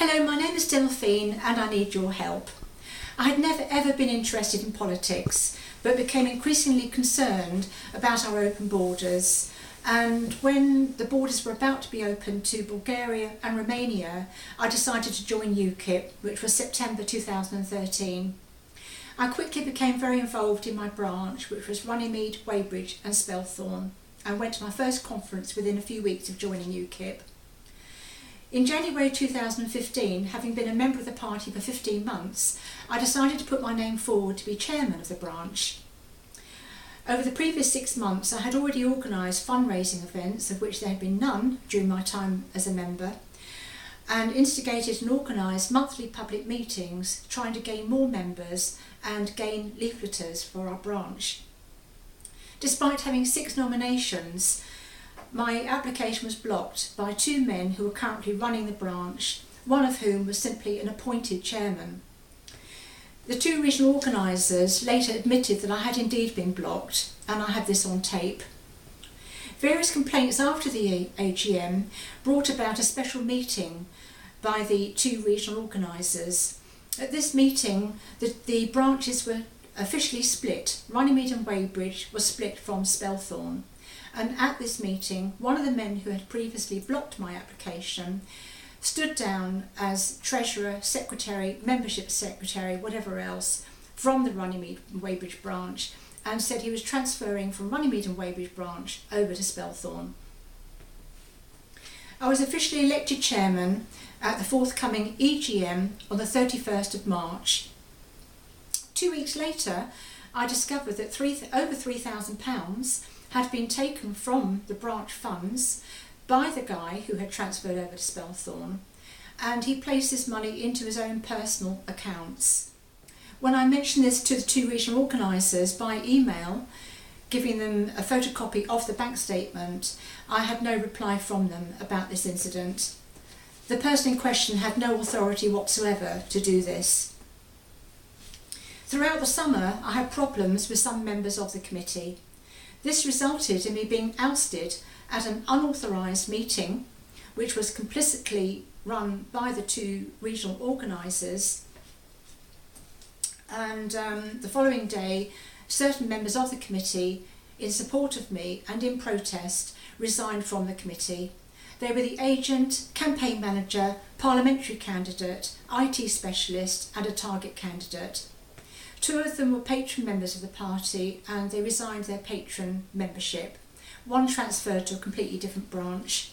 Hello, my name is Delphine and I need your help. I had never ever been interested in politics, but became increasingly concerned about our open borders. And when the borders were about to be opened to Bulgaria and Romania, I decided to join UKIP, which was September 2013. I quickly became very involved in my branch, which was Runnymede, Weybridge and Spelthorne, and went to my first conference within a few weeks of joining UKIP. In January 2015, having been a member of the party for 15 months, I decided to put my name forward to be chairman of the branch. Over the previous 6 months, I had already organised fundraising events, of which there had been none during my time as a member, and instigated and organised monthly public meetings trying to gain more members and gain leafleters for our branch. Despite having 6 nominations, my application was blocked by 2 men who were currently running the branch, one of whom was simply an appointed chairman. The 2 regional organisers later admitted that I had indeed been blocked, and I have this on tape. Various complaints after the AGM brought about a special meeting by the 2 regional organisers. At this meeting, the branches were officially split. Runnymede and Weybridge was split from Spelthorne. And at this meeting, one of the men who had previously blocked my application stood down as treasurer, secretary, membership secretary, whatever else, from the Runnymede and Weybridge branch, and said he was transferring from Runnymede and Weybridge branch over to Spelthorne. I was officially elected chairman at the forthcoming EGM on the 31st of March. 2 weeks later, I discovered that over £3,000 had been taken from the branch funds by the guy who had transferred over to Spelthorne, and he placed this money into his own personal accounts. When I mentioned this to the 2 regional organisers by email, giving them a photocopy of the bank statement, I had no reply from them about this incident. The person in question had no authority whatsoever to do this. Throughout the summer, I had problems with some members of the committee. This resulted in me being ousted at an unauthorised meeting, which was complicitly run by the 2 regional organisers. And the following day, certain members of the committee, in support of me and in protest, resigned from the committee. They were the agent, campaign manager, parliamentary candidate, IT specialist and a target candidate. 2 of them were patron members of the party and they resigned their patron membership. One transferred to a completely different branch.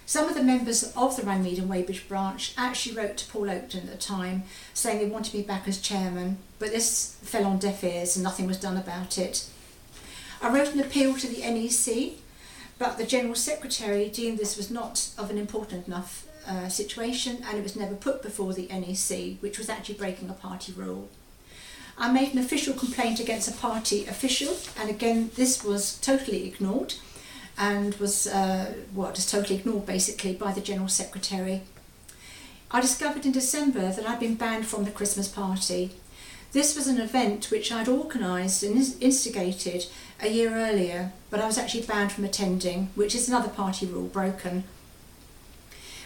Some of the members of the Runnymede and Weybridge branch actually wrote to Paul Oakton at the time saying they wanted me back as chairman, but this fell on deaf ears and nothing was done about it. I wrote an appeal to the NEC, but the General Secretary deemed this was not of an important enough situation, and it was never put before the NEC, which was actually breaking a party rule. I made an official complaint against a party official, and again this was totally ignored, and was just totally ignored basically by the General Secretary. I discovered in December that I'd been banned from the Christmas party. This was an event which I'd organised and instigated a year earlier, but I was actually banned from attending, which is another party rule broken.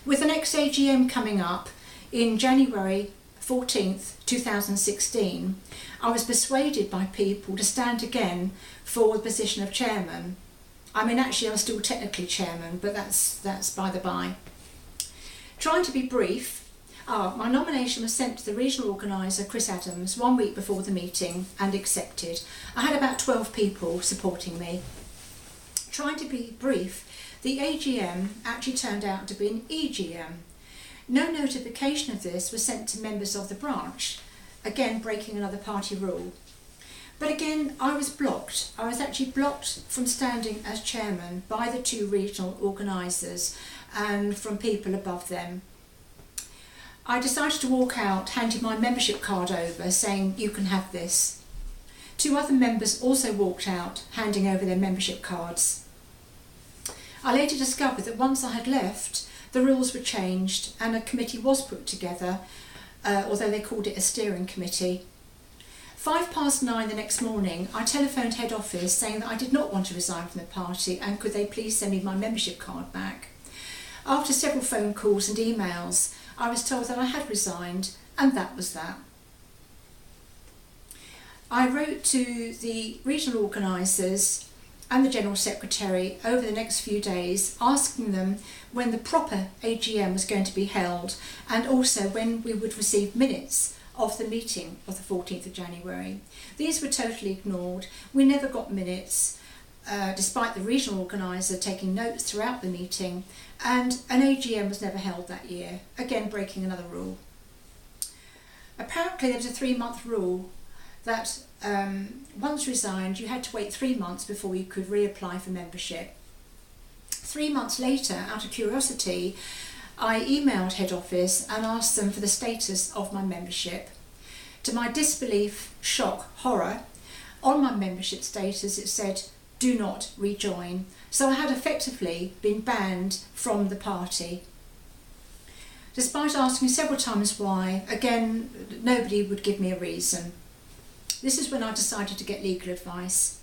With the next AGM coming up in January 14th, 2016, I was persuaded by people to stand again for the position of chairman. I mean, actually I was still technically chairman, but that's by the by. Trying to be brief, my nomination was sent to the regional organiser Chris Adams 1 week before the meeting and accepted. I had about 12 people supporting me. Trying to be brief, the AGM actually turned out to be an EGM. No notification of this was sent to members of the branch, again breaking another party rule. But again, I was blocked. I was actually blocked from standing as chairman by the 2 regional organisers and from people above them. I decided to walk out, handing my membership card over, saying, "You can have this." 2 other members also walked out, handing over their membership cards. I later discovered that once I had left, the rules were changed and a committee was put together, although they called it a steering committee. 9:05 the next morning, I telephoned head office saying that I did not want to resign from the party and could they please send me my membership card back. After several phone calls and emails, I was told that I had resigned, and that was that. I wrote to the regional organisers and the General Secretary over the next few days, asking them when the proper AGM was going to be held, and also when we would receive minutes of the meeting of the 14th of January. These were totally ignored. We never got minutes, despite the regional organiser taking notes throughout the meeting, and an AGM was never held that year, again breaking another rule. Apparently there was a 3-month rule that once resigned you had to wait 3 months before you could reapply for membership. 3 months later, out of curiosity, I emailed head office and asked them for the status of my membership. To my disbelief, shock, horror, on my membership status it said, "Do not rejoin." So I had effectively been banned from the party. Despite asking several times why, again, nobody would give me a reason. This is when I decided to get legal advice.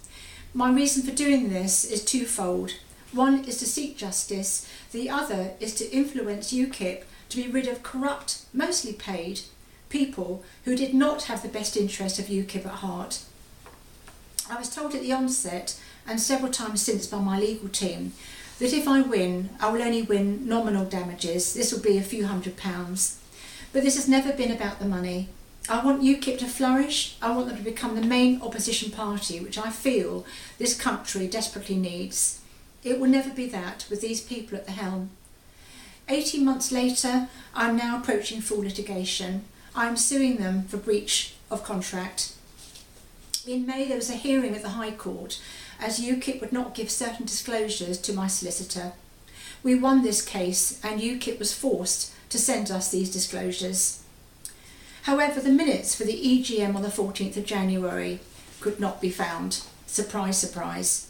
My reason for doing this is twofold. One is to seek justice, the other is to influence UKIP to be rid of corrupt, mostly paid, people who did not have the best interest of UKIP at heart. I was told at the onset, and several times since by my legal team, that if I win, I will only win nominal damages. This will be a few £100s. But this has never been about the money. I want UKIP to flourish. I want them to become the main opposition party, which I feel this country desperately needs. It will never be that with these people at the helm. 18 months later, I'm now approaching full litigation. I'm suing them for breach of contract. In May there was a hearing at the High Court as UKIP would not give certain disclosures to my solicitor. We won this case and UKIP was forced to send us these disclosures. However, the minutes for the EGM on the 14th of January could not be found. Surprise, surprise.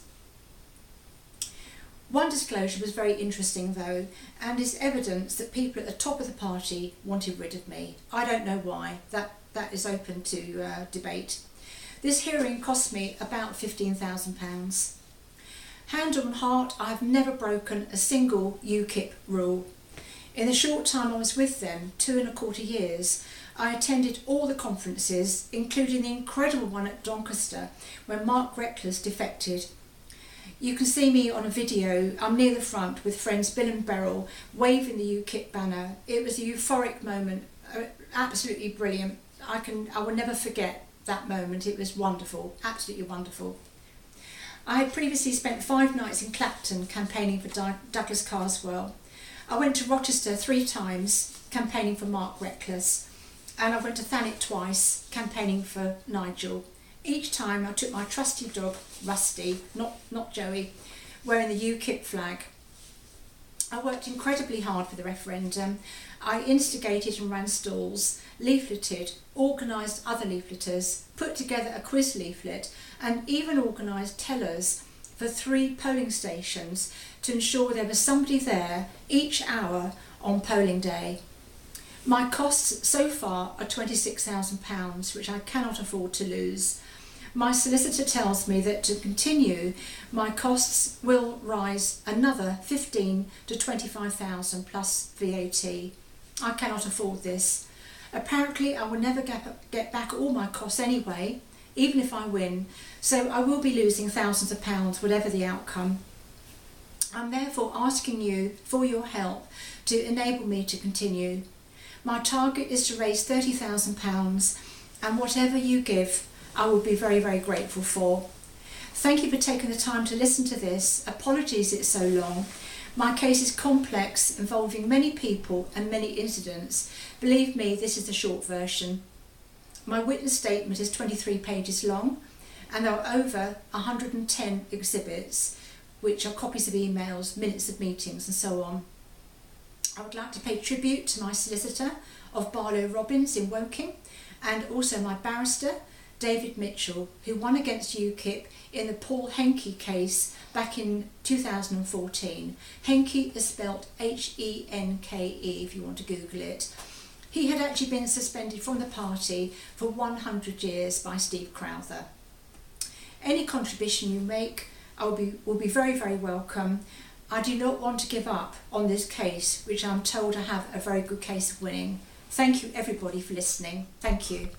One disclosure was very interesting though, and is evidence that people at the top of the party wanted rid of me. I don't know why. That is open to debate. This hearing cost me about £15,000. Hand on heart, I have never broken a single UKIP rule. In the short time I was with them, 2¼ years, I attended all the conferences, including the incredible one at Doncaster, when Mark Reckless defected. You can see me on a video. I'm near the front with friends Bill and Beryl waving the UKIP banner. It was a euphoric moment, absolutely brilliant. I will never forget that moment. It was wonderful, absolutely wonderful. I had previously spent 5 nights in Clapton campaigning for Douglas Carswell. I went to Rochester 3 times campaigning for Mark Reckless, and I went to Thanet twice campaigning for Nigel. Each time I took my trusty dog, Rusty, not Joey, wearing the UKIP flag. I worked incredibly hard for the referendum. I instigated and ran stalls, leafleted, organised other leafleters, put together a quiz leaflet, and even organised tellers for 3 polling stations to ensure there was somebody there each hour on polling day. My costs so far are £26,000, which I cannot afford to lose. My solicitor tells me that to continue, my costs will rise another 15 to 25,000 plus VAT. I cannot afford this. Apparently I will never get back all my costs anyway, even if I win, so I will be losing thousands of pounds whatever the outcome. I'm therefore asking you for your help to enable me to continue. My target is to raise £30,000, and whatever you give, I will be very, very grateful for. Thank you for taking the time to listen to this. Apologies it's so long. My case is complex, involving many people and many incidents. Believe me, this is the short version. My witness statement is 23 pages long, and there are over 110 exhibits, which are copies of emails, minutes of meetings and so on. I would like to pay tribute to my solicitor of Barlow Robbins in Woking, and also my barrister, David Mitchell, who won against UKIP in the Paul Henke case back in 2014. Henke is spelt Henke if you want to Google it. He had actually been suspended from the party for 100 years by Steve Crowther. Any contribution you make will be very, very welcome. I do not want to give up on this case, which I'm told I have a very good case of winning. Thank you everybody for listening. Thank you.